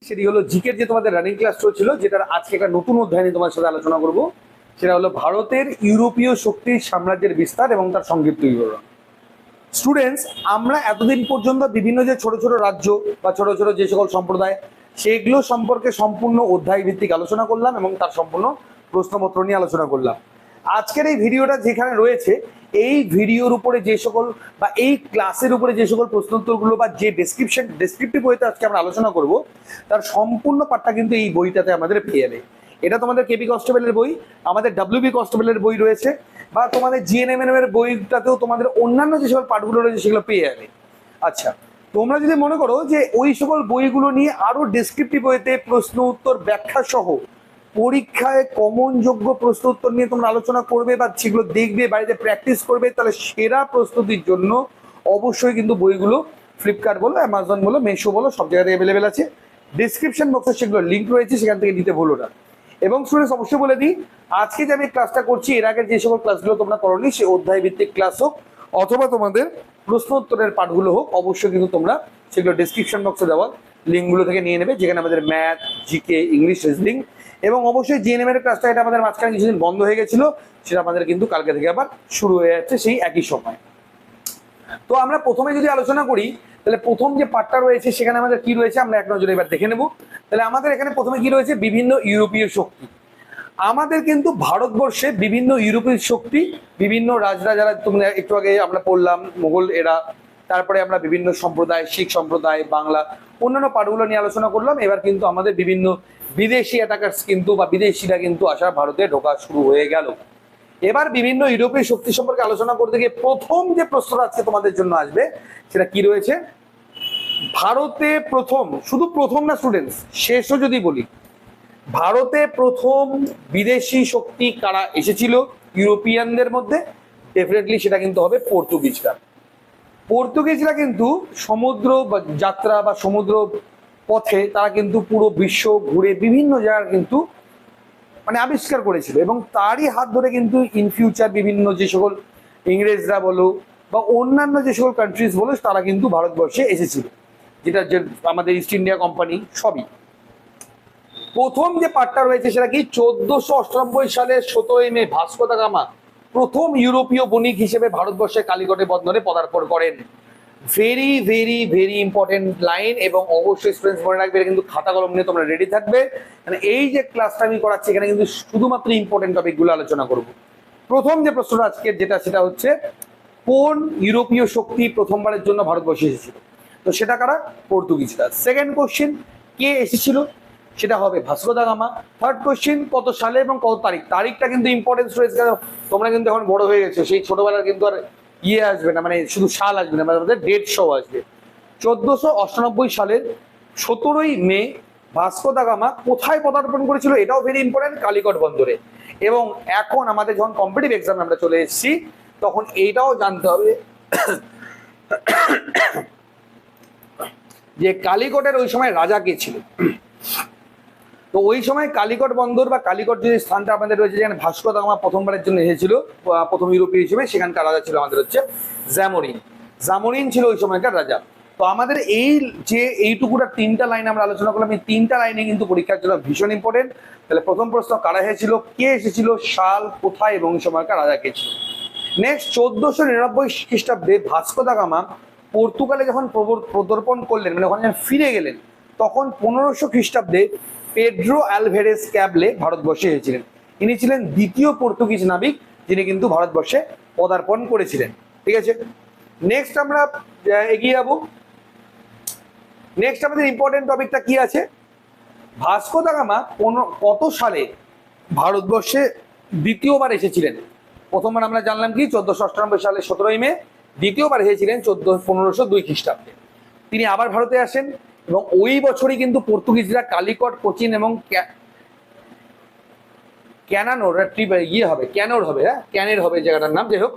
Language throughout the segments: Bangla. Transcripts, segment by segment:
সেটি হলো জিকের যে তোমাদের রানিং ক্লাস চলছিল, যেটার আজকে একটা নতুন অধ্যায় নিয়ে তোমার সাথে আলোচনা করব। সেটা হলো ভারতের ইউরোপীয় শক্তির সাম্রাজ্যের বিস্তার এবং তার সংক্ষিপ্ত বিবরণ। স্টুডেন্টস, আমরা এতদিন পর্যন্ত বিভিন্ন যে ছোট ছোট রাজ্য বা ছোট ছোট যে সকল সম্প্রদায়, সেগুলো সম্পর্কে সম্পূর্ণ অধ্যায় ভিত্তিক আলোচনা করলাম এবং তার সম্পূর্ণ প্রশ্নপত্র নিয়ে আলোচনা করলাম। আজকের এই ভিডিওটা যেখানে রয়েছে, এই ভিডিওর উপরে যে সকল বা এই ক্লাসের উপরে যে সকল প্রশ্নোত্তরগুলো বা যে ডেসক্রিপটিভ বইতে আজকে আমরা আলোচনা করব, তার সম্পূর্ণ পাঠটা কিন্তু এই বইটাতে আমাদের পেয়ে যাবে। এটা তোমাদের কেপি কনস্টেবলের বই, আমাদের ডাব্লিউবি কনস্টেবলের বই রয়েছে, বা তোমাদের জিএনএমএন এর বইটাতেও তোমাদের অন্যান্য যে সকল পাঠগুলো রয়েছে সেগুলো পেয়ে যাবে। আচ্ছা, তোমরা যদি মনে করো যে ওই সকল বইগুলো নিয়ে আরো ডেসক্রিপটিভ বইতে প্রশ্ন উত্তর ব্যাখ্যা সহ পরীক্ষায় কমন যোগ্য প্রশ্ন উত্তর নিয়ে তোমরা আলোচনা করবে বা সেগুলো দেখবে, বাড়িতে প্র্যাকটিস করবে, তাহলে সেরা প্রস্তুতির জন্য অবশ্যই কিন্তু বইগুলো ফ্লিপকার্ট বলো, অ্যামাজন বলো, মেশো বলো, সব জায়গায় অ্যাভেলেবেল আছে। ডিসক্রিপশন বক্সে সেগুলো লিঙ্ক রয়েছে, সেখান থেকে নিতে ভুলো না। এবং স্টুডেন্টস, অবশ্যই বলে দিই, আজকে যে আমি ক্লাসটা করছি, এর আগের যে সকল ক্লাসগুলো তোমরা করোনি, সে অধ্যায় ভিত্তিক ক্লাস হোক অথবা তোমাদের প্রশ্ন উত্তরের পাঠগুলো হোক, অবশ্যই কিন্তু তোমরা সেগুলো ডিসক্রিপশন বক্সে দেওয়া লিঙ্কগুলো থেকে নিয়ে নেবে, যেখানে আমাদের ম্যাথ, জিকে, ইংলিশ, রিজনিং এবং অবশ্যই জিএনএম এর ক্লাসটা, এটা আমাদের মাঝখানে কিছুদিন বন্ধ হয়ে গেছিল, সেটা আমাদের কিন্তু কালকে থেকে আবার শুরু হয়ে যাচ্ছে সেই একই সময়। তো আমরা প্রথমে যদি আলোচনা করি, তাহলে প্রথম যে পার্টটা রয়েছে সেখানে আমাদের কি রয়েছে আমরা এক নজরে এবার দেখে নেব। তাহলে আমাদের এখানে প্রথমে কি রয়েছে, বিভিন্ন ইউরোপীয় শক্তি। আমাদের কিন্তু ভারতবর্ষে বিভিন্ন ইউরোপীয় শক্তি, বিভিন্ন রাজরা, যারা তোমরা একটু আগে আমরা পড়লাম মোগল এরা, তারপরে আমরা বিভিন্ন সম্প্রদায়, শিখ সম্প্রদায়, বাংলা, অন্যান্য পাঠগুলো নিয়ে আলোচনা করলাম। এবার কিন্তু আমাদের বিভিন্ন বিদেশি অ্যাটাকার্স কিন্তু বা বিদেশিরা কিন্তু আসা ভারতে ঢোকা শুরু হয়ে গেল। এবার বিভিন্ন ইউরোপীয় শক্তি সম্পর্কে আলোচনা করতে গিয়ে প্রথম যে প্রশ্নটা আজকে তোমাদের জন্য আসবে, সেটা কি রয়েছে, ভারতে প্রথম, শুধু প্রথম না স্টুডেন্টস, শেষও যদি বলি, ভারতে প্রথম বিদেশি শক্তি কারা এসেছিল ইউরোপিয়ানদের মধ্যে, ডেফিনেটলি সেটা কিন্তু হবে পর্তুগিজরা। পর্তুগিজরা কিন্তু সমুদ্র বা যাত্রা বা সমুদ্র পথে তারা কিন্তু পুরো বিশ্ব ঘুরে বিভিন্ন জায়গার কিন্তু মানে আবিষ্কার করেছিল, এবং তারই হাত ধরে কিন্তু ইন ফিউচার বিভিন্ন যে সকল ইংরেজরা বলো বা অন্যান্য যে সকল কান্ট্রিজ বলো, তারা কিন্তু ভারতবর্ষে এসেছিল, যেটা যে আমাদের ইস্ট ইন্ডিয়া কোম্পানি সবই। প্রথম যে পার্টটা রয়েছে সেটা কি, 1498 সালের 17 মে ভাস্কো দা গামা প্রথম ইউরোপীয় বণিক হিসেবে ভারতবর্ষে কালিকটে বন্দরে পদার্পণ করেন। Very very very important line, এবং অবশ্যই স্টুডেন্টস মনে রাখবে, কিন্তু খাতা কলম নিয়ে তোমরা রেডি থাকবে, মানে এই যে ক্লাসটা আমি করাচ্ছি এখানে কিন্তু শুধুমাত্র ইম্পর্টেন্ট টপিকগুলো আলোচনা করব। প্রথম যে প্রশ্নটা আজকের যেটা, সেটা হচ্ছে কোন ইউরোপীয় শক্তি প্রথমবারের জন্য ভারতবর্ষে এসেছিল, তো সেটা কারা, পর্তুগিজরা। সেকেন্ড কোশ্চেন, কে এসেছিল, সেটা হবে Vasco da Gama. Third question, কত সালে এবং কত তারিখ, তারিখটা কিন্তু ইম্পর্টেন্স রয়েছে, তোমরা কিন্তু এখন বড় হয়ে গেছো, সেই ছোটবেলার কিন্তু আর ইয়ে আসবে না, মানে শুধু সাল আসবে না, মানে আমাদের ডেট সহ আসবে। 1498 সালের 17 মে ভাস্কো দা গামা কোথায় পদার্পণ করেছিল, এটাও ভেরি ইম্পর্টেন্ট, কালিকট বন্দরে। এবং এখন আমাদের যখন কম্পিটিটিভ এক্সামে আমরা চলে এসেছি, তখন এইটাও জানতে হবে যে কালিকটের ওই সময় রাজা কে ছিল। তো ওই সময় কালিকট বন্দর বা কালিকট যে স্থানটা আমাদের রয়েছে, যেখানে ভাস্কো দা গামা প্রথমবারের জন্য এসেছিল প্রথম ইউরোপীয় হিসেবে, সেখানকার রাজা ছিল আমাদের হচ্ছে জামোরিন। জামোরিন ছিল ওই সময়কার রাজা। তো আমাদের এই যে এইটুকুটা তিনটা লাইন আমরা আলোচনা করলাম, এই তিনটা লাইনে কিন্তু পরীক্ষার জন্য ভীষণ ইম্পর্টেন্ট। তাহলে প্রথম প্রশ্ন, কারা এসেছিল, কে এসেছিল, সাল, কোথায় এবং ওই সময়কার রাজা কে ছিল। নেক্সট, 1499 খ্রিস্টাব্দে ভাস্কো দা গামা পর্তুগালে যখন পদার্পণ করলেন, মানে ওখানে যখন ফিরে গেলেন, তখন 1500 খ্রিস্টাব্দে পেড্রো অ্যালভেরেজ ক্যাবলে ভারতবর্ষে এসেছিলেন। ইনি ছিলেন দ্বিতীয় পর্তুগিজ নাবিক যিনি কিন্তু ভারতবর্ষে পদার্পণ করেছিলেন। ঠিক আছে, নেক্সট আমরা এগিয়ে যাবো। নেক্সট আমাদের ইম্পর্টেন্ট টপিকটা কি আছে, ভাস্কো দা গামা কত সালে ভারতবর্ষে দ্বিতীয়বার এসেছিলেন। প্রথমবার আমরা জানলাম কি 1498 সালে 17 মে, দ্বিতীয়বার এসেছিলেন 1502 খ্রিস্টাব্দে। তিনি আবার ভারতে আসেন, এবং ওই বছরই কিন্তু পর্তুগিজরা কালিকট, কোচিন এবং ক্যানানোর ইয়ে হবে, ক্যানোর হবে, হ্যাঁ ক্যানের হবে জায়গাটার নাম, যাই হোক,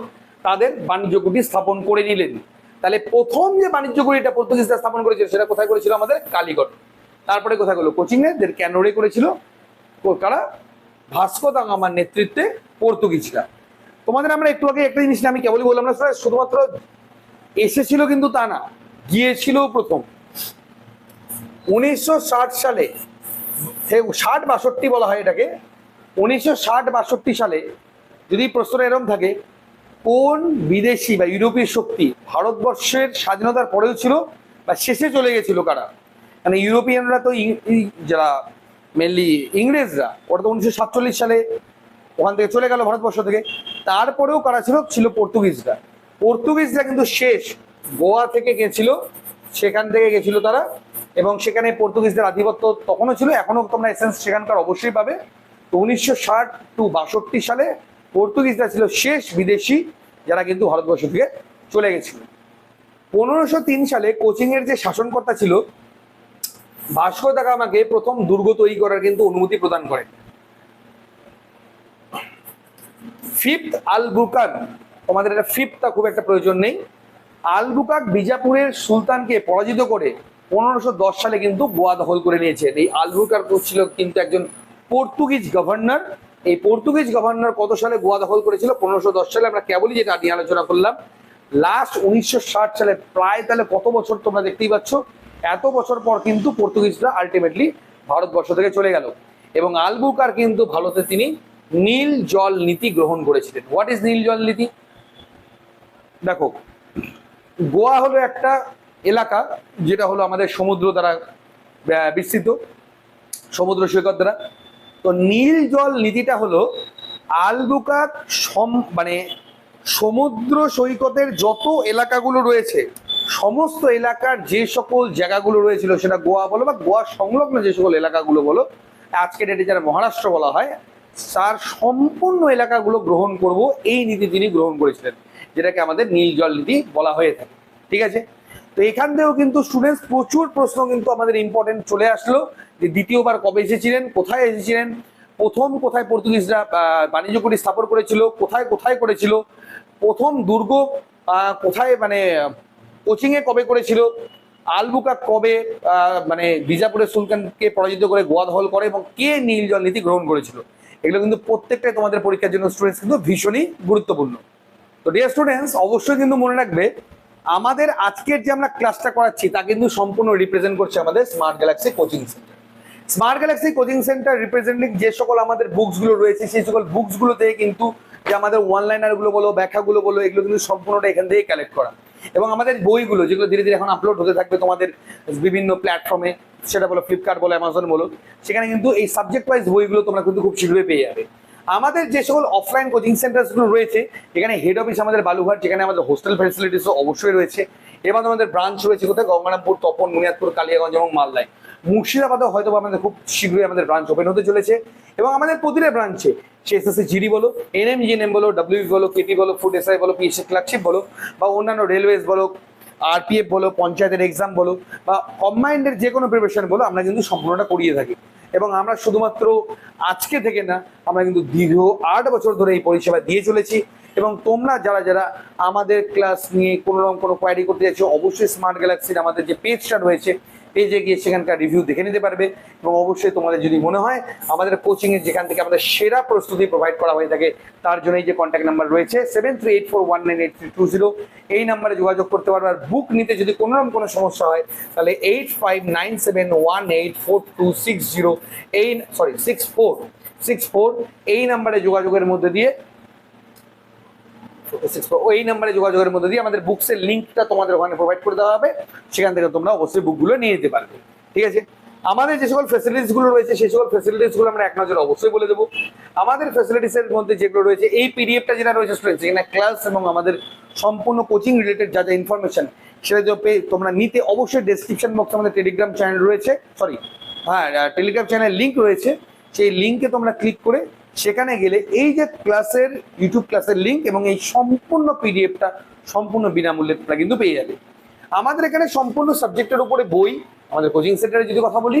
তাদের বাণিজ্য কুঠি স্থাপন করে নিলেন। তাহলে প্রথম যে বাণিজ্য কুঠিটা পর্তুগিজরা স্থাপন করেছিল, সেটা কোথায় করেছিল, আমাদের কালিকট। তারপরে কোথায় করলো, কোচিনে, ক্যানোরে করেছিল কারা, ভাস্কো দা গামার নেতৃত্বে পর্তুগিজরা। তোমাদের আমরা একটু আগে একটা জিনিস আমি কেবলই বললাম না, শুধুমাত্র এসেছিল কিন্তু তা না, গিয়েছিল প্রথম। 1960 সালে, 60-62 বলা হয় এটাকে, 1960-62 সালে যদি প্রশ্নটা এরকম থাকে, কোন বিদেশি বা ইউরোপীয় শক্তি ভারতবর্ষের স্বাধীনতার পরেও ছিল বা শেষে চলে গেছিল কারা? মানে ইউরোপিয়ানরা তো যারা মেনলি ইংরেজরা, ওরা তো 1947 সালে ওখান থেকে চলে গেল ভারতবর্ষ থেকে। তারপরেও কারা ছিল? ছিল পর্তুগিজরা। পর্তুগিজরা কিন্তু শেষ গোয়া থেকে গেছিল, সেখান থেকে গেছিল তারা, এবং সেখানে পর্তুগিজদের আধিপত্য তখনও ছিল, এখনো তোমরা এসেন্স সেখানকার অবশ্যই পাবে। তো 1960-62 সালে পর্তুগিজরা ছিল শেষ বিদেশি যারা কিন্তু ভারতবর্ষ থেকে চলে গেছিল। 1503 সালে কোচিং এর যে শাসনকর্তা ছিল ভাস্কো দা গামাকে প্রথম দুর্গ তৈরি করার কিন্তু অনুমতি প্রদান করেন। ফিফথ আলবুকাক, তোমাদের এটা ফিফথটা খুব একটা প্রয়োজন নেই। আলবুকাক বিজাপুরের সুলতানকে পরাজিত করে 1510 সালে কিন্তু গোয়া দখল করে নিয়েছেন। এই আলবুকাক ছিল কিন্তু একজন পর্তুগিজ গভর্নর। এই পর্তুগিজ গভর্নর কত সালে গোয়া দখল করেছিল? 1510 সালে। আমরা কেবলই যেটা নিয়ে আলোচনা করলাম, লাস্ট 1960 সালে, প্রায় তাহলে কত বছর তোমরা দেখতেই পাচ্ছ, এত বছর পর কিন্তু পর্তুগিজরা আলটিমেটলি ভারতবর্ষ থেকে চলে গেল। এবং আলবুকার কিন্তু ভারতে তিনি নীল জল নীতি গ্রহণ করেছিলেন। হোয়াট ইজ নীল জল নীতি? দেখো, গোয়া হলো একটা এলাকা যেটা হলো আমাদের সমুদ্র দ্বারা বিস্তৃত, সমুদ্র সৈকত দ্বারা। তো নীল জল নীতিটা হলো আলবুকাক মানে সমুদ্র সৈকতের যত এলাকাগুলো রয়েছে, সমস্ত এলাকার যে সকল জায়গাগুলো রয়েছিল, সেটা গোয়া বলো বা গোয়া সংলগ্ন যে সকল এলাকাগুলো বলো, আজকে ডেটে যারা মহারাষ্ট্র বলা হয়, তার সম্পূর্ণ এলাকাগুলো গ্রহণ করব, এই নীতি তিনি গ্রহণ করেছিলেন, যেটাকে আমাদের নীল জল নীতি বলা হয়ে থাকে। ঠিক আছে? তো এখান থেকেও কিন্তু স্টুডেন্টস প্রচুর প্রশ্ন কিন্তু আমাদের ইম্পর্টেন্ট চলে আসলো, যে দ্বিতীয়বার কবে এসেছিলেন, কোথায় এসেছিলেন, প্রথম কোথায় পর্তুগিজরা বাণিজ্য কুঠি স্থাপন করেছিল, কোথায় কোথায় করেছিল, প্রথম দুর্গ কোথায়, মানে কোচিং এ কবে করেছিল, আলবুকাক কবে মানে বিজাপুরের সুলতানকে পরাজিত করে গোয়া দখল করে, এবং কে নীল জল নীতি গ্রহণ করেছিল, এগুলো কিন্তু প্রত্যেকটাই তোমাদের পরীক্ষার জন্য স্টুডেন্টস কিন্তু ভীষণই গুরুত্বপূর্ণ। তো ডিয়ার স্টুডেন্টস, অবশ্যই কিন্তু মনে রাখবে, আমাদের আজকের যে আমরা ক্লাসটা করাচ্ছি তা কিন্তু সম্পূর্ণ রিপ্রেজেন্ট করছে আমাদের smart Galaxy coaching centre. Smart Galaxy coaching centre representing যে সকল আমাদের বুকসগুলো রয়েছে, সেই সকল বুকসগুলো থেকে কিন্তু যে আমাদের ওয়ান লাইনারগুলো বলো, ব্যাখ্যাগুলো বলো, এগুলো কিন্তু সম্পূর্ণটা এখান থেকে কালেক্ট করা। এবং আমাদের বইগুলো যেগুলো ধীরে ধীরে এখন আপলোড হতে থাকবে তোমাদের বিভিন্ন প্ল্যাটফর্মে, সেটা বলো ফ্লিপকার্ট বলো, অ্যামাজন বলো, সেখানে কিন্তু এই সাবজেক্ট ওয়াইজ বইগুলো তোমরা কিন্তু খুব শীঘ্রই পেয়ে যাবে। আমাদের যে সকল অফলাইন কোচিং সেন্টারগুলো রয়েছে, এখানে হেড অফিস আমাদের বালুঘাট, যেখানে আমাদের হোস্টেল ফ্যাসিলিটিসও অবশ্যই রয়েছে। এর মধ্যে আমাদের ব্রাঞ্চ রয়েছে কোথায়? গঙ্গারামপুর, তপন, বুনিয়াদপুর, কালিয়াগঞ্জ এবং মালদায়। মুর্শিদাবাদে হয়তো আমাদের খুব শীঘ্রই আমাদের ব্রাঞ্চ ওপেন হতে চলেছে। এবং আমাদের প্রতিটা ব্রাঞ্চে সিএসএসসি জিডি বলো, এনএমজিএনএম বলো, ডব্লিউবি বলো, কেপি বলো, ফুড এসআই বলো, পিএসসি ক্লার্কশিপ বলো, বা অন্যান্য রেলওয়েজ বলো, আরপিএফ বলো, পঞ্চায়েতের এক্সাম বলো, বা কম্বাইন্ডের যে কোনো প্রিপারেশন বলো, আমরা কিন্তু সম্পূর্ণটা করিয়ে থাকি। এবং আমরা শুধুমাত্র আজকে থেকে না, আমরা কিন্তু দীর্ঘ 8 বছর ধরে এই পরিষেবা দিয়ে চলেছি। এবং তোমরা যারা যারা আমাদের ক্লাস নিয়ে কোনো রকম কোনো কোয়ারি করতে চাইছো, অবশ্যই স্মার্ট গ্যালাক্সির আমাদের যে পেজটা রয়েছে, পেজে গিয়ে সেখানকার রিভিউ দেখে নিতে পারবে। এবং অবশ্যই তোমাদের যদি মনে হয় আমাদের কোচিংয়ের যেখান থেকে আমাদের সেরা প্রস্তুতি প্রোভাইড করা হয়ে থাকে, তার জন্য এই যে কন্ট্যাক্ট নাম্বার রয়েছে 7384198320, এই নাম্বারে যোগাযোগ করতে পারবে। আর বুক নিতে যদি কোনো রকম কোনো সমস্যা হয়, তাহলে 8597184260, 64 এই নাম্বারে যোগাযোগের মধ্যে দিয়ে আমাদের বুকসের লিঙ্কটা তোমাদের ওখানে প্রোভাইড করে দেওয়া হবে। সেখান থেকে তোমরা অবশ্যই বুকগুলো নিয়ে যেতে পারবে। ঠিক আছে? আমাদের যে সকল ফ্যাসিলিটিসগুলো রয়েছে, সেই সকল ফ্যাসিলিটিসগুলো আমরা এক নজরে অবশ্যই বলে দেবো। আমাদের ফ্যাসিলিটিসের মধ্যে যেগুলো রয়েছে, এই পিডিএফটা যেটা রয়েছে স্টুডেন্টস, এখানে ক্লাস এবং আমাদের সম্পূর্ণ কোচিং রিলেটেড যা যা ইনফরমেশন, সেটা তোমরা নিতে অবশ্যই ডেসক্রিপশন বক্সে আমাদের টেলিগ্রাম চ্যানেল রয়েছে, টেলিগ্রাম চ্যানেল লিঙ্ক রয়েছে। সেই লিঙ্কে তোমরা ক্লিক করে সেখানে গেলে এই যে ক্লাসের ইউটিউব ক্লাসের লিঙ্ক এবং এই সম্পূর্ণ পিডিএফটা সম্পূর্ণ বিনামূল্যে তোমরা কিন্তু পেয়ে যাবে। আমাদের এখানে সম্পূর্ণ সাবজেক্টের উপরে বই, আমাদের কোচিং সেন্টারে যদি কথা বলি,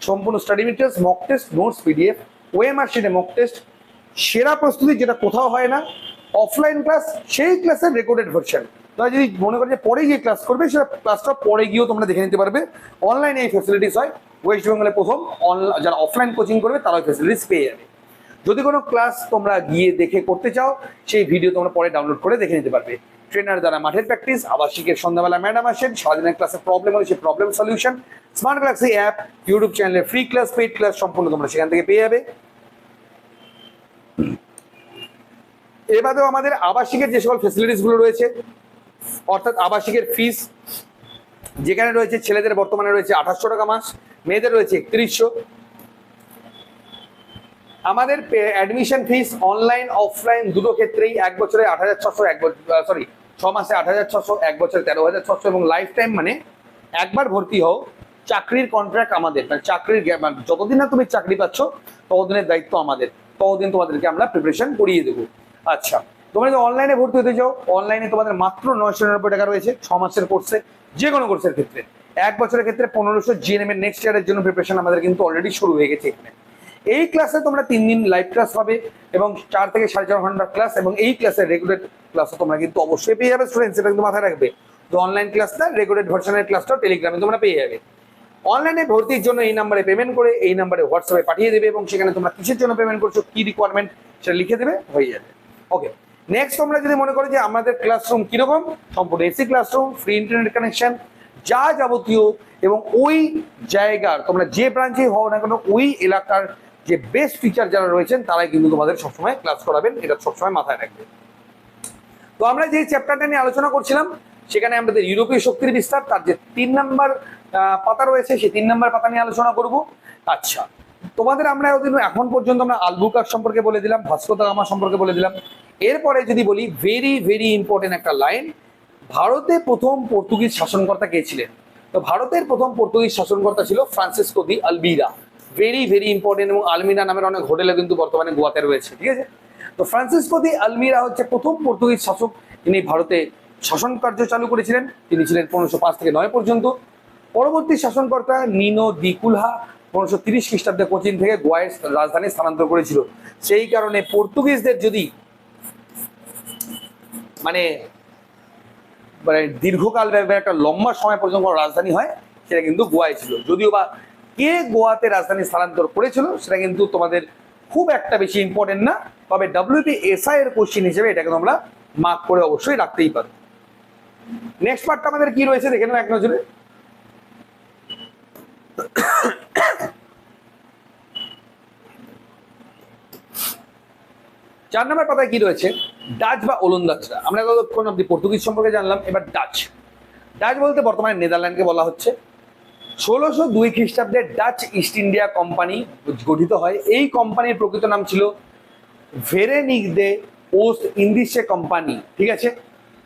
সম্পূর্ণ study materials, mock test, notes, PDF, OMR শিটে মক টেস্ট, সেরা প্রস্তুতি যেটা কোথাও হয় না, অফলাইন ক্লাস, সেই ক্লাসের রেকর্ডেড ভার্সন। তোমরা যদি মনে করো যে পরে গিয়ে ক্লাস করবে, সেটা ক্লাসটা পরে গিয়েও তোমরা দেখে নিতে পারবে। অনলাইনে এই ফ্যাসিলিটিস হয়। ওয়েস্ট বেঙ্গলে প্রথম যারা অফলাইন কোচিং করবে তারা ওই ফ্যাসিলিটিস পেয়ে যাবে। যদি কোনো ক্লাস তোমরা গিয়ে দেখে করতে চাও, সেই ভিডিও তোমরা পরে ডাউনলোড করে দেখে নিতে পারবে। ট্রেনার দ্বারা মাঠের প্র্যাকটিস, আবাসিকের সন্ধ্যাবেলা ম্যাডাম আসেন, সারাদিনের ক্লাসে প্রবলেম হলে সেই problem solution, smart classy app, YouTube চ্যানেলে ফ্রি ক্লাস, পেইড ক্লাস সম্পূর্ণ তোমরা সেখান থেকে পেয়ে যাবে। এর বাদেও আমাদের আবাসিকের যে সকল ফেসিলিটিস গুলো রয়েছে, অর্থাৎ আবাসিকের ফিস যেখানে রয়েছে ছেলেদের বর্তমানে রয়েছে 2800 টাকা মাস, মেয়েদের রয়েছে 3100। আমাদের অ্যাডমিশন ফিস অনলাইন অফলাইন দুটো ক্ষেত্রেই 1 বছরে 8600, 6 মাসে 8600, 1 বছরে 13600 এবং লাইফ টাইম মানে একবার ভর্তি হও, চাকরির কন্ট্রাক্ট আমাদের, মানে চাকরির যতদিন না তুমি চাকরি পাচ্ছ ততদিনের দায়িত্ব আমাদের, ততদিন তোমাদেরকে আমরা প্রিপারেশন করিয়ে দেবো। আচ্ছা, তোমরা যদি অনলাইনে ভর্তি হতে চাও, অনলাইনে তোমাদের মাত্র 999 টাকা রয়েছে 6 মাসের কোর্সে, যে কোনো কোর্সের ক্ষেত্রে। 1 বছরের ক্ষেত্রে 1500। জিএনএম এর নেক্সট ইয়ারের জন্য প্রিপারেশন আমাদের কিন্তু অলরেডি শুরু হয়ে গেছে এখানে। এই ক্লাসে তোমরা 3 দিন লাইভ ক্লাস পাবে এবং 4 থেকে 4.5 ঘন্টার ক্লাস, এবং এই ক্লাসের রেগুলার ক্লাসও তোমরা কিন্তু অবশ্যই পেয়ে যাবে স্টুডেন্টস, এটা কিন্তু মাথায় রাখবে। তো অনলাইন ক্লাসটা, রেগুলার ভার্সনের ক্লাসটাও টেলিগ্রামে তোমরা পেয়ে যাবে। অনলাইনে ভর্তির জন্য এই নাম্বারে পেমেন্ট করে এই নাম্বারে হোয়াটসঅ্যাপে পাঠিয়ে দেবে এবং সেখানে তোমরা কিসের জন্য পেমেন্ট করছো, কি রিকোয়ারমেন্ট সেটা লিখে দেবে, হয়ে যাবে। ওকে, নেক্সট তোমরা যদি মনে করো যে আমাদের ক্লাসরুম কিরকম, সম্পূর্ণ AC classroom, free internet connection, যা যাবতীয় এবং ওই জায়গার তোমরা যে ব্রাঞ্চে হও না কেন ওই এলাকার যে বেস্ট টিচার যারা রয়েছেন তারাই কিন্তু তোমাদের সবসময় ক্লাস করাবেন, এটা সবসময় মাথায় রাখবে। তো আমরা যে চ্যাপ্টারটা নিয়ে আলোচনা করছিলাম সেখানে আমাদের ইউরোপীয় শক্তির বিস্তার, তার যে 3 নাম্বার পাতা রয়েছে সেই 3 নাম্বার পাতা নিয়ে আলোচনা করব। আচ্ছা, তোমাদের আমরা এখন পর্যন্ত আমরা আলবুকার সম্পর্কে বলে দিলাম, ভাস্কো দা গামা সম্পর্কে বলে দিলাম। এরপরে যদি বলি ভেরি ভেরি ইম্পর্টেন্ট একটা লাইন, ভারতে প্রথম পর্তুগিজ শাসনকর্তা কে ছিলেন? তো ভারতের প্রথম পর্তুগিজ শাসনকর্তা ছিল ফ্রান্সিসকো দি আলমিরা। ভেরি ভেরি ইম্পর্টেন্ট, এবং আলমিরা নামের অনেক হোটেলে কিন্তু বর্তমানে গোয়াতে রয়েছে, ঠিক আছে। তো ফ্রান্সিসকো দি আলমিরা হচ্ছে প্রথম পর্তুগিজ শাসক, তিনি ভারতে শাসন কার্য চালু করেছিলেন। তিনি ছিলেন 1505 থেকে 9 পর্যন্ত। পরবর্তী শাসনকর্তা নিনো দি কুলহা 1530 খ্রিস্টাব্দে কোচিন থেকে গোয়ার রাজধানী স্থানান্তর করেছিল। সেই কারণে পর্তুগিজদের যদি মানে দীর্ঘকাল একটা লম্বা সময় পর্যন্ত রাজধানী হয় সেটা কিন্তু গোয়ায় ছিল। যদিও বা কে গোয়াতে রাজধানী স্থানান্তর করেছিল সেটা কিন্তু তোমাদের খুব একটা বেশি ইম্পর্টেন্ট না, তবে WPSI এর কোশ্চিন হিসেবে এটাকে তোমরা মার্ক করে অবশ্যই রাখতেই পারো। নেক্সট পার্টটা আমাদের কি রয়েছে দেখে নাও এক নজরে। 4 নম্বর পাতায় কি রয়েছে? ডাচ বা ওলন্দাজরা। আমরা ততক্ষণ অব্দি পর্তুগিজ সম্পর্কে জানলাম, এবার ডাচ। ডাচ বলতে বর্তমানে নেদারল্যান্ডকে বলা হচ্ছে। 1602 খ্রিস্টাব্দে ডাচ ইস্ট ইন্ডিয়া কোম্পানি গঠিত হয়। এই কোম্পানির প্রকৃত নাম ছিল ভেরেনিক দে ওস্ট ইন্ডিসে কোম্পানি, ঠিক আছে।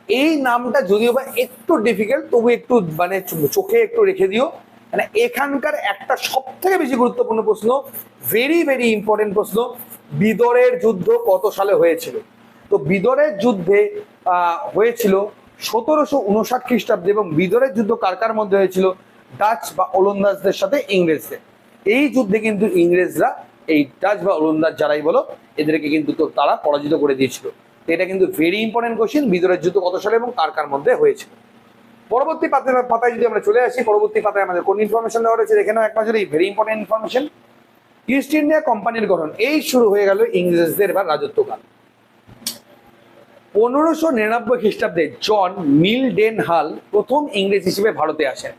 এই নামটা যদিও বা একটু ডিফিকাল্ট, তবু একটু মানে চোখে একটু রেখে দিও, মানে এখানকার একটা সব থেকে বেশি গুরুত্বপূর্ণ প্রশ্ন, ভেরি ভেরি ইম্পর্টেন্ট প্রশ্ন, বিদরের যুদ্ধ কত সালে হয়েছিল? তো বিদরের যুদ্ধে হয়েছিল 1759 খ্রিস্টাব্দে, এবং বিদরের যুদ্ধ কার কার মধ্যে হয়েছিল? ডাচ বা ওলন্দাজদের সাথে ইংরেজদের। এই যুদ্ধে কিন্তু ইংরেজরা এই ডাচ বা ওলন্দাজ যারাই বলো এদেরকে কিন্তু তারা পরাজিত করে দিয়েছিল। এটা কিন্তু ভেরি ইম্পর্টেন্ট কোশ্চেন, বিদরের যুদ্ধ কত সালে এবং কার কার মধ্যে হয়েছিল। পরবর্তী পাতায় যদি আমরা চলে আসি, পরবর্তী পাতায় আমাদের কোন ইনফরমেশন দেওয়া রয়েছে দেখে নাও এক নজরে। Very important information, east India কোম্পানির গঠন। এই শুরু হয়ে গেল ইংরেজদের বা রাজত্বকাল। 1599 খ্রিস্টাব্দে জন মিলডেনহাল প্রথম ইংরেজ হিসেবে ভারতে আসেন।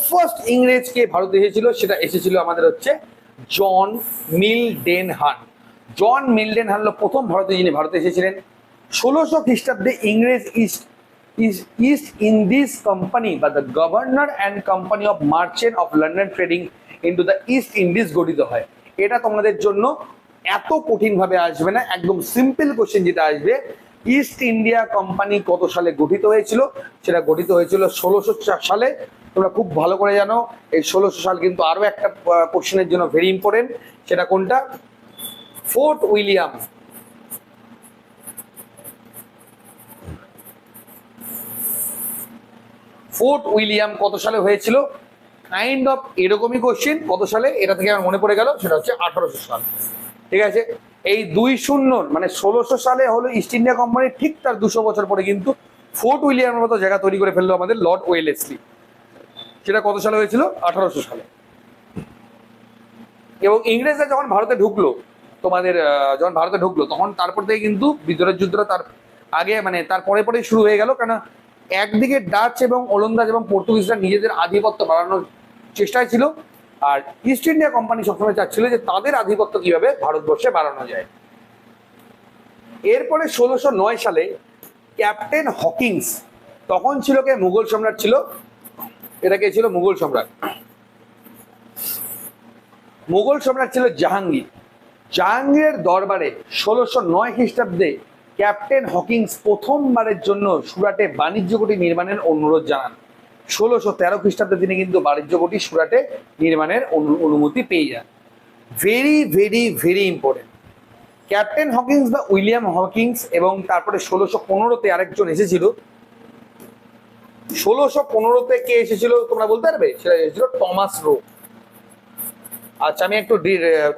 ফার্স্ট ইংরেজ কে ভারতে এসেছিল? সেটা এসেছিল আমাদের হচ্ছে জন মিলডেনহাল। জন মিলডেনহাল প্রথম ভারতে যিনি ভারতে এসেছিলেন। 1600 খ্রিস্টাব্দে ইংরেজ ইস্ট ইন্ডিজ কোম্পানি বা the governor and company of merchant of London trading into the east Indies গঠিত হয়। এটা তোমাদের জন্য এত কঠিন ভাবে আসবে না, একদম সিম্পল কোশ্চেন যেটা আসবে, ইস্ট ইন্ডিয়া কোম্পানি কত সালে গঠিত হয়েছিল? সেটা গঠিত হয়েছিল 1600 সালে। তোমরা খুব ভালো করে জানো এই 1600 সাল কিন্তু আরো একটা কোশ্চেনের জন্য ভেরি ইম্পর্টেন্ট। সেটা কোনটা? Fort William. ফোর্ট উইলিয়াম কত সালে হয়েছিল? কাইন্ড অফ এরকমই কোশ্চেন। কত সালে? এটা থেকে আমার মনে পড়ে গেল, সেটা হচ্ছে 1800 সাল, ঠিক আছে। এই 20 মানে 1600 সালে হলো ইস্ট ইন্ডিয়া কোম্পানি, ঠিক তার 200 বছর পরে কিন্তু ফোর্ট উইলিয়ামের মতো জায়গা তৈরি করে ফেললো আমাদের লর্ড ওয়েলেসলি। সেটা কত সালে হয়েছিল? 1800 সালে। এবং ইংরেজরা যখন ভারতে ঢুকলো, যখন ভারতে ঢুকলো তখন তারপর থেকে কিন্তু বিদরের যুদ্ধটা তার আগে মানে তারপরে পরে শুরু হয়ে গেল, কারণ একদিকে ডাচ এবং ওলন্দাজ এবং পর্তুগিজরা নিজেদের আধিপত্য বাড়ানোর চেষ্টায় ছিল, আর ইস্ট ইন্ডিয়া কোম্পানি সবসময় চাচ্ছিল যে তাদের আধিপত্য কিভাবে ভারতবর্ষে বাড়ানো যায়। এরপরে 1609 সালে ক্যাপ্টেন হকিংস, তখন ছিল কে, মুঘল সম্রাট ছিল, এটা কে ছিল, মুঘল সম্রাট। মুঘল সম্রাট ছিল জাহাঙ্গীর। জাহাঙ্গীরের দরবারে 1609 খ্রিস্টাব্দে ক্যাপ্টেন হকিংস প্রথমবারের জন্য সুরাটে বাণিজ্য ঘাঁটি নির্মাণের অনুরোধ জানান। 1613 খ্রিস্টাব্দে তিনি কিন্তু বাণিজ্য ঘাঁটি সুরাটে নির্মাণের অনুমতি পেয়ে যান। Very very very important. Captain Hawkins বা উইলিয়াম হকিংস, এবং তারপরে 1615-তে আরেকজন এসেছিল। 1615-তে কে এসেছিল তোমরা বলতে পারবে? সেটা এসেছিল টমাস রো। আচ্ছা, আমি একটু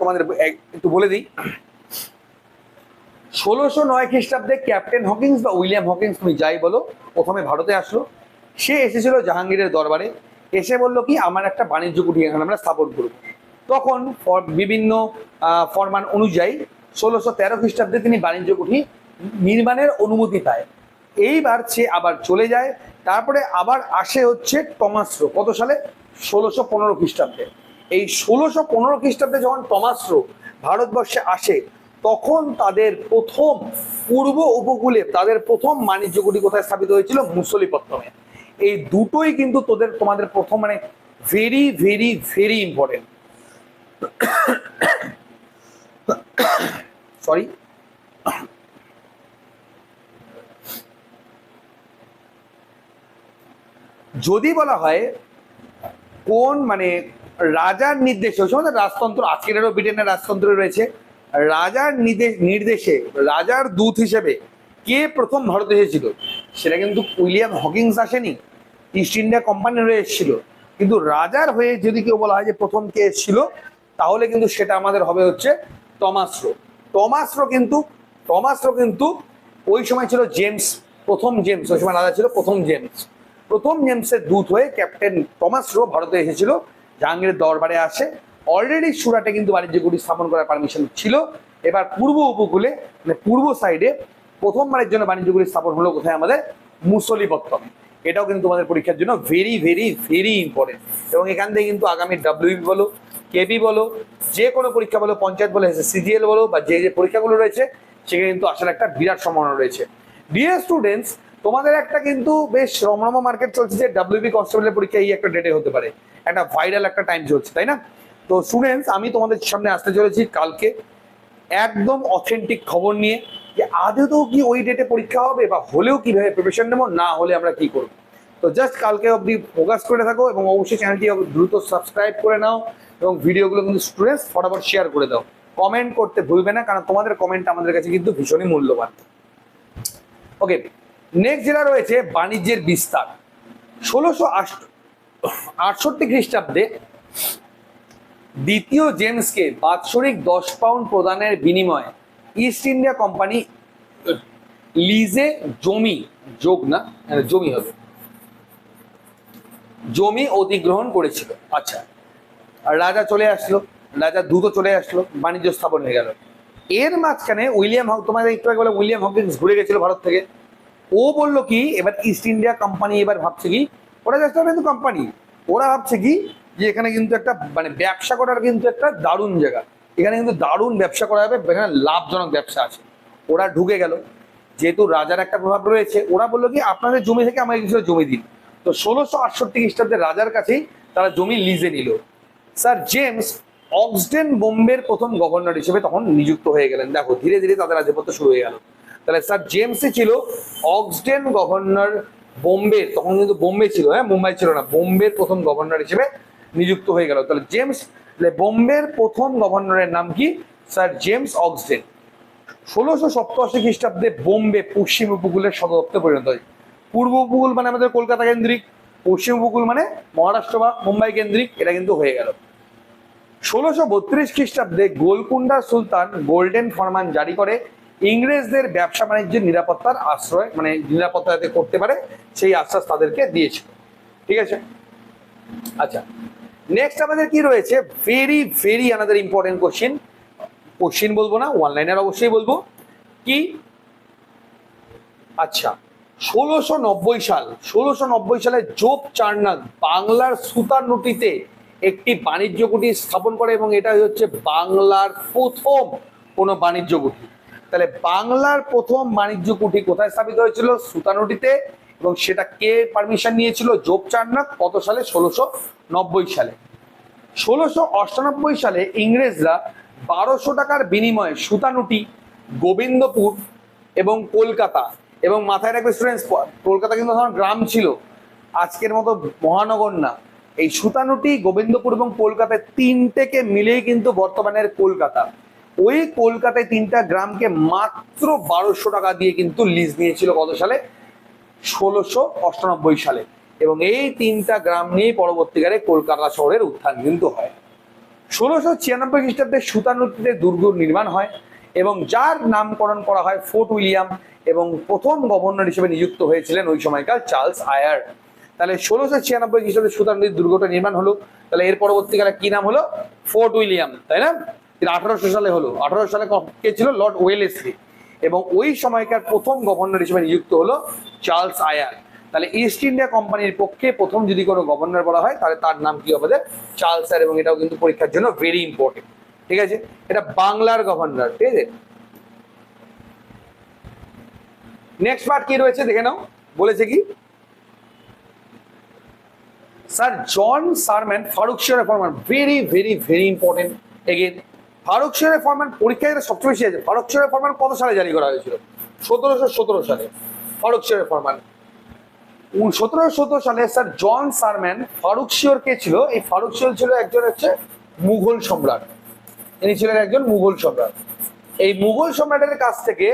তোমাদের একটু বলে দিই। 1609 খ্রিস্টাব্দে ক্যাপ্টেন হকিংস বা উইলিয়াম হকিংস, তুমি যাই বলো, প্রথমে ভারতে আসলো। সে এসেছিল জাহাঙ্গীরের দরবারে, এসে বললো কি আমার একটা বাণিজ্য কুঠি এখানে আমরা স্থাপন করব। তখন বিভিন্ন ফরমান অনুযায়ী 1613 খ্রিস্টাব্দে তিনি বাণিজ্য কুঠি নির্মাণের অনুমতি পায়। এইবার সে আবার চলে যায়, তারপরে আবার আসে হচ্ছে টমাস রো। কত সালে? 1615 খ্রিস্টাব্দে। এই 1615 খ্রিস্টাব্দে যখন টমাস রো ভারতবর্ষে আসে, তখন তাদের প্রথম পূর্ব উপকূলে তাদের প্রথম বাণিজ্য কুঠি কোথায় স্থাপিত হয়েছিল? মুসলিপত্তমে। এই দুটোই কিন্তু তোমাদের প্রথম মানে very very very important. Sorry, যদি বলা হয় কোন মানে রাজার নির্দেশে, ওই সময় রাজতন্ত্র, আজকেরও ব্রিটেনের রাজতন্ত্র রয়েছে, রাজার নির্দেশে রাজার দূত হিসেবে কে প্রথম ভারতে এসেছিল, সেটা কিন্তু উইলিয়াম হকিংস আসেনি, ইস্ট ইন্ডিয়া কোম্পানির হয়ে এসেছিল। কিন্তু রাজার হয়ে যদি কেউ বলা হয় যে প্রথম কে এসেছিল, তাহলে কিন্তু সেটা আমাদের হবে হচ্ছে টমাস রো। টমাস রো কিন্তু ওই সময় ছিল জেমস, প্রথম জেমস, ওই সময় রাজা ছিল প্রথম জেমস। প্রথম জেমসের দূত হয়ে ক্যাপ্টেন টমাস রো ভারতে এসেছিল, জাহাঙ্গীরের দরবারে আসে। অলরেডি সুরাটে কিন্তু বাণিজ্য কুঠি স্থাপন করার পারমিশন ছিল। এবার পূর্ব উপকূলে মানে পূর্ব সাইডে প্রথমবারের জন্য বাণিজ্য কুঠি স্থাপন হলো কোথায়? আমাদের মুসলিপত্তমে। এটাও কিন্তু তোমাদের পরীক্ষার জন্য ভেরি ভেরি ভেরি ইম্পর্টেন্ট। এবং এখান থেকে কিন্তু আগামী ডাব্লিউবি বলো, কেবি বলো, যে কোনো পরীক্ষা বলো, পঞ্চায়েত বলো, সিজিএল বলো, বা যে যে পরীক্ষাগুলো রয়েছে, সেখানে কিন্তু আসার একটা বিরাট সম্ভাবনা রয়েছে। ডিয়ার স্টুডেন্টস, তোমাদের একটা কিন্তু বেশ রমরমা মার্কেট চলছে যে ডাব্লিউবি কনস্টেবলের পরীক্ষা এই একটা ডেটে হতে পারে, একটা ভাইরাল একটা টাইম চলছে, তাই না? তো স্টুডেন্টস, আমি তোমাদের সামনে আসতে চলেছি কালকে একদম অথেন্টিক খবর নিয়ে, যে আদৌ কি ওই ডেটে পরীক্ষা হবে, বা হলেও কিভাবে প্রিপারেশন নেবো, না হলে আমরা কি করবো। তো জাস্ট কালকে অবধি ফোকাস করে থাকো, এবং অবশ্যই চ্যানেলটি দ্রুত সাবস্ক্রাইব করে নাও, এবং ভিডিওগুলো কিন্তু স্টুডেন্টস ফটাফট শেয়ার করে দাও। কমেন্ট করতে ভুলবে না, কারণ তোমাদের কমেন্ট আমাদের কাছে কিন্তু ভীষণই মূল্যবান। ওকে, নেক্সট যেটা রয়েছে বাণিজ্যের বিস্তার। 1668 খ্রিস্টাব্দে দ্বিতীয় জেমসকে বাৎসরিক 10 পাউন্ড প্রদানের বিনিময়ে ইস্ট ইন্ডিয়া কোম্পানি লিজে জমি অধিগ্রহণ করেছিল। আচ্ছা, রাজা চলে আসলো, রাজা দ্রুত চলে আসলো, বাণিজ্য স্থাপন হয়ে গেল। এর মাঝখানে তোমাদের একটু আগে বলে উইলিয়াম হকিংস ঘুরে গেছিল ভারত থেকে। ও বললো কি, এবার ইস্ট ইন্ডিয়া কোম্পানি এবার ভাবছে কি, ওরা জাস্ট কিন্তু কোম্পানি, ওরা ভাবছে কি যে এখানে কিন্তু একটা মানে ব্যবসা করার কিন্তু একটা দারুণ জায়গা, এখানে কিন্তু দারুণ ব্যবসা করা যাবে, এখানে লাভজনক ব্যবসা আছে। ওরা ঢুকে গেল, যেহেতু রাজার একটা প্রভাব রয়েছে, ওরা বললো কি আপনাদের জমি থেকে আমাকে কিছু জমি দিন। তো 1668 খ্রিস্টাব্দে রাজার কাছেই তারা জমি লিজে নিল। স্যার জেমস অক্সডেন বোম্বের প্রথম গভর্নর হিসেবে তখন নিযুক্ত হয়ে গেলেন। দেখো ধীরে ধীরে তাদের আধিপত্য শুরু হয়ে গেল। তাহলে স্যার জেমসই ছিল অক্সডেন গভর্নর বোম্বে, তখন কিন্তু বোম্বে ছিল, হ্যাঁ মুম্বাই ছিল না, বোম্বের প্রথম গভর্নর হিসেবে নিযুক্ত হয়ে গেল। তাহলে জেমস বোম্বের প্রথম গভর্নরের নাম কি? Sir James অক্সডেন। 1687 খ্রিস্টাব্দে বোম্বে পশ্চিম উপকূলের সদর দপ্তরে পরিণত হয়। পূর্ব উপকূল মানে আমাদের কলকাতা কেন্দ্রিক, পশ্চিম উপকূল মানে মহারাষ্ট্র বা মুম্বাই কেন্দ্রিক, এটা কিন্তু হয়ে গেল। 1632 খ্রিস্টাব্দে গোলকুন্ডা সুলতান গোল্ডেন ফরমান জারি করে ইংরেজদের ব্যবসা বাণিজ্যের নিরাপত্তার আশ্রয় মানে নিরাপত্তা যাতে করতে পারে সেই আশ্বাস তাদেরকে দিয়েছিল। ঠিক আছে, আচ্ছা নেক্সট আমাদের কি রয়েছে? Very very another important question বলবো না, ওয়ান লাইনার অবশ্যই বলবো। কি আচ্ছা, 1690 সালে জোপ চার্নাক বাংলার সুতানুটিতে একটি বাণিজ্য কুঠি স্থাপন করে এবং এটা হচ্ছে বাংলার প্রথম কোনো বাণিজ্য কুঠি। তাহলে বাংলার প্রথম বাণিজ্য কুঠি কোথায় স্থাপিত হয়েছিল? সুতানুটিতে। এবং সেটা কে পারমিশন নিয়েছিল? জোপ চার্নাক। কত সালে? 1690 সালে। 1698 সালে ইংরেজরা 1200 টাকার বিনিময়ে সুতানুটি, গোবিন্দপুর এবং কলকাতা, এবং মাথায় রাখবে স্টুডেন্টস, কলকাতা কিন্তু তখন গ্রাম ছিল, আজকের মতো মহানগর না। এই সুতানুটি, গোবিন্দপুর এবং কলকাতায় তিনটেকে মিলেই কিন্তু বর্তমানের কলকাতা। ওই কলকাতায় তিনটা গ্রামকে মাত্র 1200 টাকা দিয়ে কিন্তু লিজ নিয়েছিল। কত সালে? 1698 সালে। এবং এই তিনটা গ্রাম নিয়েই পরবর্তীকালে কলকাতা শহরের উত্থান কিন্তু হয়। 1696 খ্রিস্টাব্দে সুতানুটিতে দুর্গ নির্মাণ হয় এবং যার নামকরণ করা হয় ফোর্ট উইলিয়াম, এবং প্রথম গভর্নর হিসেবে নিযুক্ত হয়েছিলেন ওই সময়কার চার্লস আয়ার। তাহলে 1696 খ্রিস্টাব্দে সুতানুটির দুর্গটা নির্মাণ হলো। তাহলে এর পরবর্তীকালে কি নাম হলো? ফোর্ট উইলিয়াম, তাই না? 1800 সালে হলো। 1800 সালে কে ছিল? Lord Wellesley. এবং ওই সময়কার প্রথম গভর্নর হিসেবে নিযুক্ত হলো চার্লস আয়ার। তাহলে ইস্ট ইন্ডিয়া কোম্পানির পক্ষে প্রথম যদি কোনো গভর্নর বলা হয় তাহলে তার নাম কি হবে? চার্লস আয়ার। এবং এটাও কিন্তু পরীক্ষার জন্য ভেরি ইম্পর্টেন্ট। ঠিক আছে, এটা বাংলার গভর্নর। ঠিক আছে, নেক্সট পার্ট কি রয়েছে দেখে নাও। বলেছে কি? স্যার জন সারম্যান ফারুকশিয়ার রেফরম্যান, very very very important. Again Farrukhsiyar রেফরম্যান পরীক্ষায় এটা সবচেয়ে বেশি আছে। ফারুকশিয়ার রেফরম্যান কত সালে জারি করা হয়েছিল? 1717 সালে ফারুকশিয়ার রেফরম্যান। 1717 সালে স্যার জন সারম্যান ফারুকশিয়র কে ছিল? এই ফারুকশিয়র ছিল একজন হচ্ছে মুঘল সম্রাট। ইনি ছিলেন একজন মুঘল সম্রাট। এই মুঘল সম্রাটের কাছ থেকে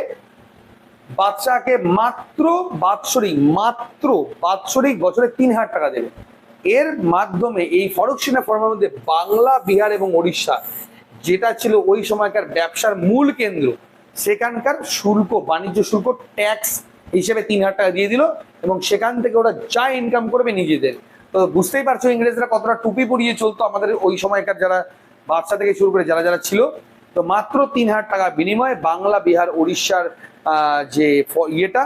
বাদশাহকে মাত্র বাৎসরিক বছরে 3000 টাকা দেবে। এর মাধ্যমে এই ফারুকশিয়ার রেফরম্যানের মধ্যে বাংলা, বিহার এবং ওড়িশা, যেটা ছিল ওই সময়কার ব্যবসার মূল কেন্দ্র, সেখানকার শুল্ক, বাণিজ্য শুল্ক, ট্যাক্স হিসেবে 3000 টাকা দিয়ে দিল। এবং সেখান থেকে ওরা যা ইনকাম করবে নিজেদের। তো বুঝতেই পারছো ইংরেজরা কতটা টুপি পরিয়ে চলতো আমাদের ওই সময়কার যারা বাদশা থেকে শুরু করে যারা যারা ছিল। তো মাত্র 3000 টাকা বিনিময়ে বাংলা, বিহার, উড়িষ্যার যে ইয়েটা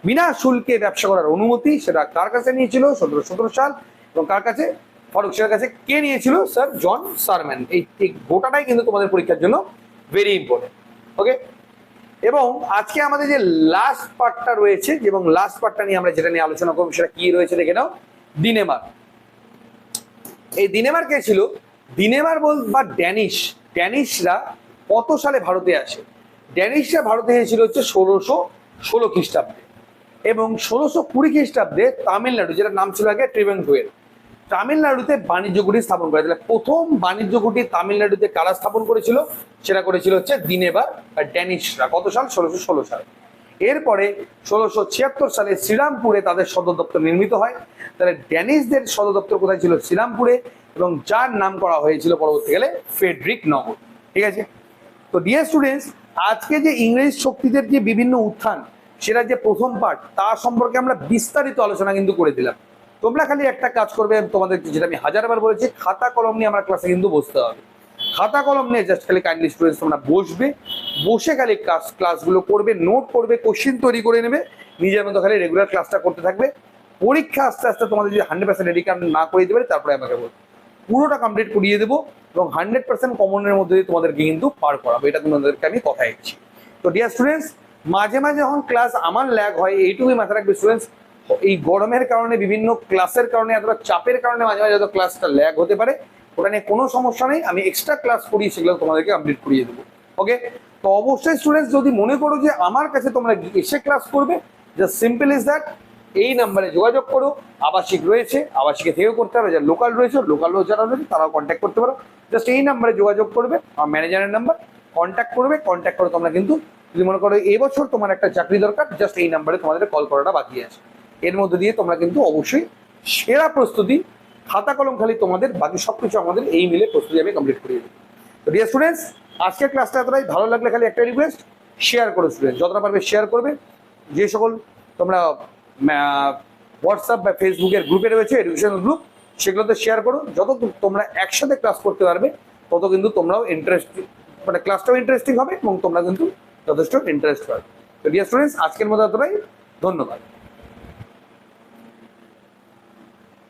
বিনা শুল্কে ব্যবসা করার অনুমতি, সেটা কার কাছে নিয়েছিল? 1717 সাল। এবং কার কাছে? ফারুকশিয়ার কাছে। কে নিয়েছিল? Sir John Sherman. এই গোটাটাই কিন্তু তোমাদের পরীক্ষার জন্য ভেরি ইম্পর্টেন্ট। ওকে, এবং আজকে আমাদের যে লাস্ট পার্টটা রয়েছে, এবং লাস্ট পার্টটা নিয়ে আমরা যেটা নিয়ে আলোচনা করবো সেটা কি রয়েছে দেখে নাও। দিনেমার। এই দিনেমার কে ছিল? দিনেমার বা ড্যানিশরা কত সালে ভারতে আসে? ড্যানিশরা ভারতে এসেছিল হচ্ছে 1616 খ্রিস্টাব্দে। এবং 1620 খ্রিস্টাব্দে তামিলনাড়ু, যেটা নাম ছিল আগে ট্রিভেন্ট্রুয়েল, তামিলনাড়ুতে বাণিজ্য কুঠি স্থাপন করে। তাহলে প্রথম বাণিজ্য কুঠি তামিলনাড়ুতে কারা স্থাপন করেছিল? সেটা করেছিল হচ্ছে দিনেবার বা ড্যানিশরা। কত সাল? 1616 সাল। এরপরে 1676 সালে শ্রীরামপুরে তাদের সদর দপ্তর নির্মিত হয়। তাহলে ড্যানিশদের সদর দপ্তর কোথায় ছিল? শ্রীরামপুরে। এবং যার নাম করা হয়েছিল পরবর্তীকালে ফ্রেডরিক নগর। ঠিক আছে, তো ডিয়ার স্টুডেন্টস, আজকে যে ইংরেজ শক্তিদের যে বিভিন্ন উত্থান, সেটা যে প্রথম পার্ট, তার সম্পর্কে আমরা বিস্তারিত আলোচনা কিন্তু করে দিলাম। তোমরা খালি একটা কাজ করবে, তোমাদের যেটা আমি হাজারবার বলেছি, খাতা কলম নিয়ে আমার ক্লাসে কিন্তু বসতে হবে। খাতা কলম নিয়ে জাস্ট খালি কাইন্ডলি স্টুডেন্টস তোমরা বসবে, বসে খালি ক্লাসগুলো করবে, নোট করবে, কোশ্চিন তৈরি করে নেবে, নিজের মতো খালি রেগুলার ক্লাসটা করতে থাকবে। পরীক্ষা আস্তে আস্তে তোমাদের যদি 100% রেডি না করে দিতে পারে, তারপরে আমাকে বলবো, পুরোটা কমপ্লিট করিয়ে দেবো এবং 100% কমনের মধ্যে দিয়ে তোমাদেরকে কিন্তু পার করাবো। এটা তোমাদেরকে আমি কথা দিচ্ছি। তো ডিয়ার স্টুডেন্টস, মাঝে মাঝে যখন ক্লাস আমার ল্যাগ হয়, এইটুকুই মাথায় রাখবে স্টুডেন্টস, এই গরমের কারণে, বিভিন্ন ক্লাসের কারণে, এতটা চাপের কারণে মাঝে মাঝে হয়তো ক্লাসটা ল্যাগ হতে পারে। ওটা নিয়ে কোনো সমস্যা নেই, আমি এক্সট্রা ক্লাস করিয়ে সেগুলো তোমাদেরকে কমপ্লিট করিয়ে দেবো। ওকে, তো অবশ্যই স্টুডেন্টস যদি মনে করো যে আমার কাছে তোমরা এসে ক্লাস করবে, জাস্ট সিম্পল ইজ দ্যাট, এই নাম্বারে যোগাযোগ করো। আবাসিক রয়েছে, আবাসিকে থেকেও করতে হবে, যারা লোকাল রয়েছে, লোকালও যারা রয়েছে তারাও কন্ট্যাক্ট করতে পারো। জাস্ট এই নাম্বারে যোগাযোগ করবে, আমার ম্যানেজারের নাম্বার, কন্ট্যাক্ট করবে। কন্ট্যাক্ট করে তোমরা কিন্তু যদি মনে করো এই বছর তোমার একটা চাকরি দরকার, জাস্ট এই নাম্বারে তোমাদের কল করাটা বাকি আছে। এর মধ্যে দিয়ে তোমরা কিন্তু অবশ্যই সেরা প্রস্তুতি, খাতা কলম খালি তোমাদের, বাকি সব কিছু আমাদের এই মিলে প্রস্তুতি আমি কমপ্লিট করিয়ে দেবো। তো ডিয়ার স্টুডেন্টস, আজকের ক্লাসটা এতটাই। ভালো লাগলে খালি একটা রিকোয়েস্ট, শেয়ার করো স্টুডেন্ট, যতটা পারবে শেয়ার করবে। যে সকল তোমরা হোয়াটসঅ্যাপ বা ফেসবুকের গ্রুপে রয়েছে, এডুকেশনাল গ্রুপ, সেগুলোতে শেয়ার করো। যত তোমরা একসাথে ক্লাস করতে পারবে, তত কিন্তু তোমরাও ইন্টারেস্ট, মানে ক্লাসটাও ইন্টারেস্টিং হবে এবং তোমরা কিন্তু যথেষ্ট ইন্টারেস্ট পাবে। তো ডিয়ার স্টুডেন্টস, আজকের মতো এতটাই। ধন্যবাদ।